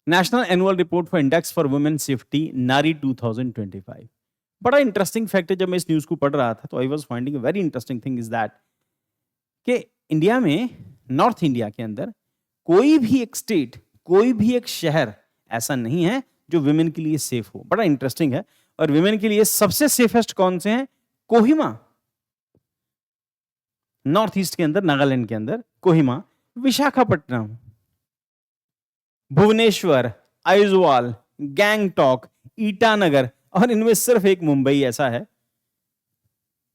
National annual report for index for women safety NARI 2025। बड़ा interesting fact है, जब मैं इस न्यूज़ को पढ़ रहा था तो I was finding a very interesting thing is that कि इंडिया में, नॉर्थ इंडिया के अंदर कोई भी एक स्टेट, कोई भी एक शहर ऐसा नहीं है जो विमेन के लिए सेफ हो। बड़ा इंटरेस्टिंग है। और विमेन के लिए सबसे सेफेस्ट कौन से हैं? कोहिमा, नॉर्थ ईस्ट के अंदर, नागालैंड के अंदर कोहिमा, विशाखापट्टनम, भुवनेश्वर, आइजवाल, गैंगटॉक, ईटानगर, और इनमें सिर्फ एक मुंबई ऐसा है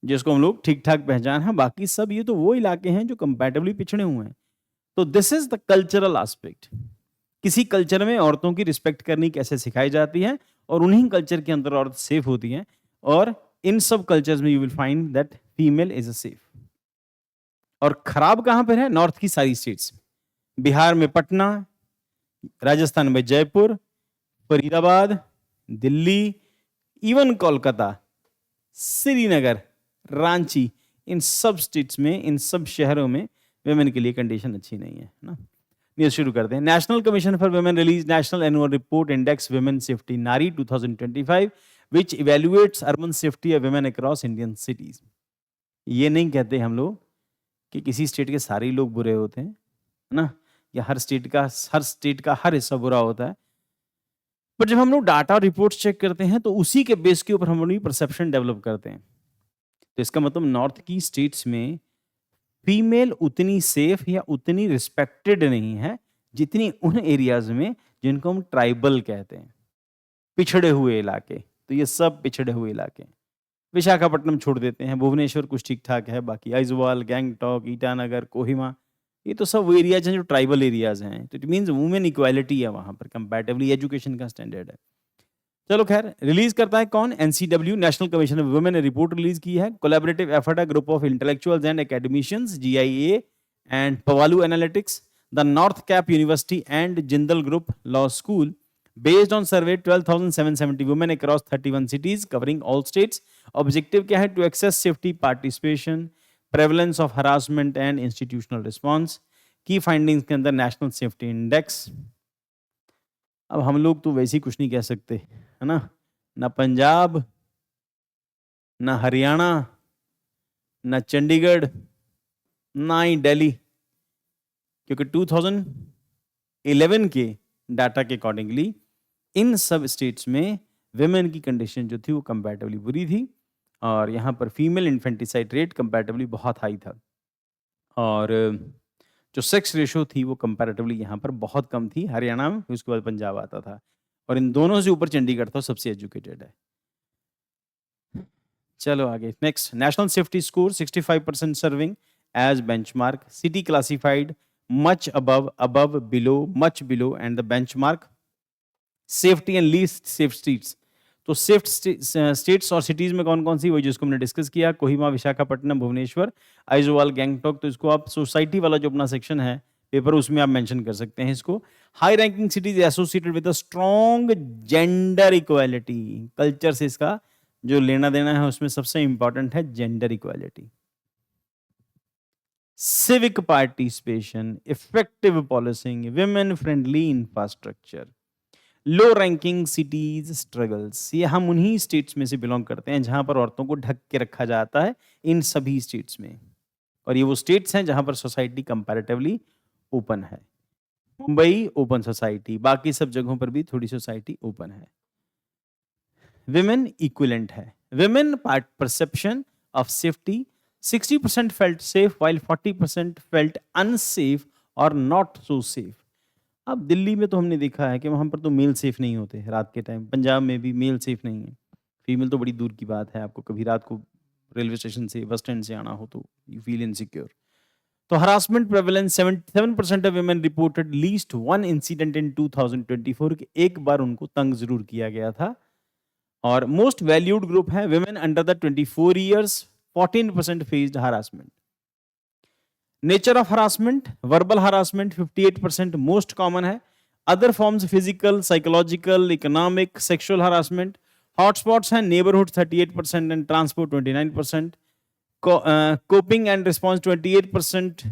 जिसको हम लोग ठीक ठाक पहचान है। बाकी सब ये तो वो इलाके हैं जो कंपैरेटिवली पिछड़े हुए हैं। तो this is the cultural aspect. किसी कल्चर में औरतों की रिस्पेक्ट करनी कैसे सिखाई जाती है, और उन्हीं कल्चर के अंदर औरत सेफ होती है। और इन सब कल्चर्स में you will find that female is a safe. और खराब कहां पर है? नॉर्थ की सारी स्टेट्स, बिहार में पटना, राजस्थान में जयपुर, फरीदाबाद, दिल्ली, इवन कोलकाता, श्रीनगर, रांची, इन सब स्टेट्स में, इन सब शहरों में वेमेन के लिए कंडीशन अच्छी नहीं है ना। न्यूज़ शुरू करते हैं। National commission for women release national annual report index women safety NARI 2025 which evaluates urban safety of women across Indian cities. ये नहीं कहते हम लोग कि किसी स्टेट के सारे लोग बुरे होते हैं ना, या हर स्टेट का हर हिस्सा बुरा होता है। पर जब हम लोग डाटा रिपोर्ट्स चेक करते हैं तो उसी के बेस के ऊपर हम लोग परसेप्शन डेवलप करते हैं। तो इसका मतलब नॉर्थ की स्टेट्स में फीमेल उतनी सेफ या उतनी रिस्पेक्टेड नहीं है जितनी उन एरियाज में जिनको हम ट्राइबल कहते हैं, पिछड़े हुए इलाके। तो ये सब पिछड़े हुए इलाके हैं। विशाखापट्टनम छोड़ देते हैं, भुवनेश्वर कुछ ठीक ठाक है, बाकी आइजवाल, गैंगटॉक, ईटानगर, कोहिमा, ये तो सब वो एरियाज हैं जो ट्राइबल एरियाज हैं। तो इट मीन्स वुमेन इक्वालिटी है वहां पर, कंपैरेटिवली एजुकेशन का स्टैंडर्ड है। चलो खैर, रिलीज करता है कौन? NCW, national commission of women ने रिपोर्ट रिलीज की है। कोलैबोरेटिव एफर्ट है group of intellectuals and academicians, GIA and Pvalue analytics, the north cap university and Jindal group law school, based on survey 12,770 women across 31 cities covering all states। Objective क्या है? To access safety, participation, prevalence of harassment and institutional response. की findings के अंदर national safety index. अब हम लोग तो वैसे ही कुछ नहीं कह सकते है ना, ना पंजाब, ना हरियाणा, ना चंडीगढ़, ना ही दिल्ली, क्योंकि 2011 के डाटा के अकॉर्डिंगली इन सब स्टेट्स में विमेन की कंडीशन जो थी वो कंपैरेटिवली बुरी थी। और यहाँ पर फीमेल इन्फेंटिसाइड रेट कंपैरेटिवली बहुत हाई था, और जो सेक्स रेशो थी वो कंपैरेटिवली यहाँ पर बहुत कम थी हरियाणा में, उसके बाद पंजाब आता था, और इन दोनों से ऊपर चंडीगढ़ था, सबसे एजुकेटेड है। चलो आगे, next, national safety score 65% serving as benchmark, city classified much above, below, much below and the benchmark. Safety and least safe streets, तो सेफ स्टेट्स और सिटीज में कौन कौन सी, वही जिसको हमने डिस्कस किया, कोहिमा, विशाखापट्टनम, भुवनेश्वर, आइजवाल, गैंगटॉक। तो इसको आप सोसाइटी वाला जो अपना सेक्शन है पेपर, उसमें आप मेंशन कर सकते हैं इसको। High ranking cities associated with a strong gender equality, culture से इसका जो लेना देना है उसमें सबसे इंपॉर्टेंट है gender equality. Civic participation, effective policing, women friendly infrastructure, low ranking cities struggles. ये हम उन्हीं स्टेट्स में से बिलोंग करते हैं जहां पर औरतों को ढक के रखा जाता है, इन सभी स्टेट्स में। और ये वो स्टेट्स हैं जहां पर सोसाइटी कंपैरेटिवली ओपन है। मुंबई ओपन सोसाइटी, बाकी सब जगहों पर भी थोड़ी सोसाइटी ओपन है। विमेन इक्विवेलेंट है। Women part perception of safety, 60% felt safe while 40% felt unsafe और नॉट सो सेफ। अब दिल्ली में तो हमने देखा है कि वहाँ पर तो मेल सेफ नहीं होते रात के टाइम, पंजाब में भी मेल सेफ नहीं है, फीमेल तो बड़ी दूर की बात है। आपको कभी रात को रेलवे स्टेशन से, बस स्टैंड से आना हो तो यू फील इनसिक्योर। तो harassment prevalence 77% of women reported least one incident in 2024 कि एक बार उनको तंग जरूर किया गया था। और मोस्ट वैल्यूड ग्रुप है women under the 24 years, 14% faced harassment. Nature of harassment, verbal harassment 58% most common है। Other forms physical, psychological, economic, sexual harassment. Hotspots हैं neighbourhood 38% and transport 29%। Coping and response 28%।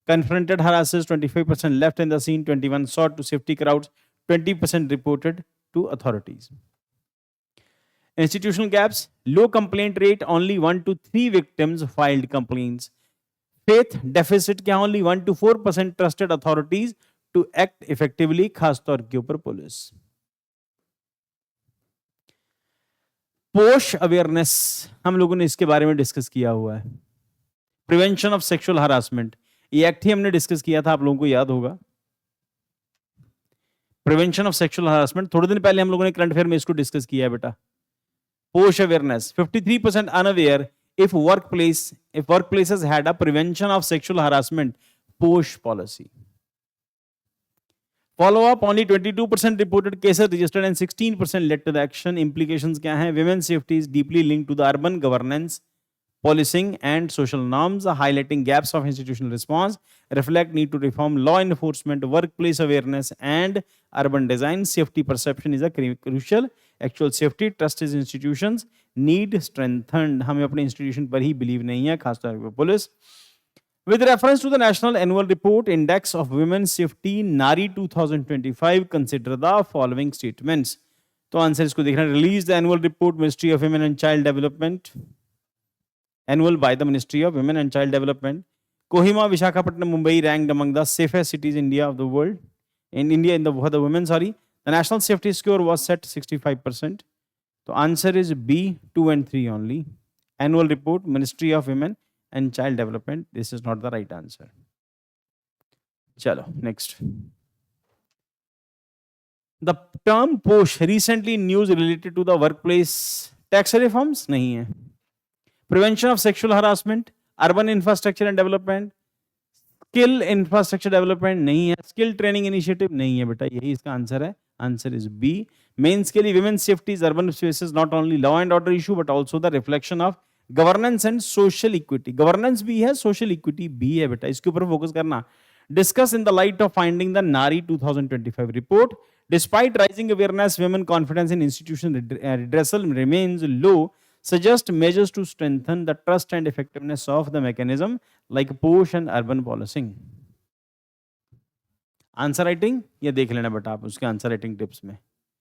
Confronted harasses 25%, left in the scene 21, sought to safety crowds 20% reported to authorities. Institutional gaps, low complaint rate, only 1 to 3 victims filed complaints. Faith deficit क्या, only 1 to 4% trusted authorities to act effectively, खासतौर के ऊपर police. पोश awareness हम लोगों ने इसके बारे में डिस्कस किया हुआ है. प्रिवेंशन ऑफ सेक्सुअल हरासमेंट, ये एक्ट ही हमने डिस्कस किया था, आप लोगों को याद होगा. प्रिवेंशन ऑफ सेक्सुअल हरासमेंट थोड़े दिन पहले हम लोगों ने करंट अफेयर में इसको डिस्कस किया है बेटा. पोश awareness, 53% unaware if workplaces had a prevention of sexual harassment posh policy. Follow up, only 22% reported cases registered and 16% led to the action. Implications क्या हैं? Women's safety is deeply linked to the urban governance, policing and social norms, highlighting gaps of institutional response, reflect need to reform law enforcement, workplace awareness and urban design. Safety perception is a crucial. Actual safety, trust is institutions need strengthened. हमें अपने institution पर ही believe नहीं है, खासतौर पर police. With reference to the National Annual Report Index of Women's Safety NARI 2025, consider the following statements. तो answer इसको देखना. Release the annual report, Ministry of Women and Child Development. Annual by the Ministry of Women and Child Development. Kohima, Visakhapatnam, Mumbai ranked among the safest cities in India of the world. In India, for the women, sorry. The national safety score was set 65%. So answer is B, 2 and 3 only. Annual report, Ministry of Women and Child Development. This is not the right answer. Chalo, next. The term POSH recently in news related to the workplace tax reforms? नहीं है. Prevention of sexual harassment, urban infrastructure and development, skill infrastructure development नहीं है. Skill training initiative नहीं है बेटा, यही इसका answer है. Answer is B. Main scale women's safety is urban spaces, not only law and order issue but also the reflection of governance and social equity. Governance भी है, social equity भी है बेटा, इसके ऊपर फोकस करना. Discuss in the light of finding the NARI 2025 report. Despite rising awareness, women confidence in institution redressal remains low. Suggest measures to strengthen the trust and effectiveness of the mechanism like POSH and urban policing. Answer writing ये देख लेना बेटा आप उसके answer writing tips में.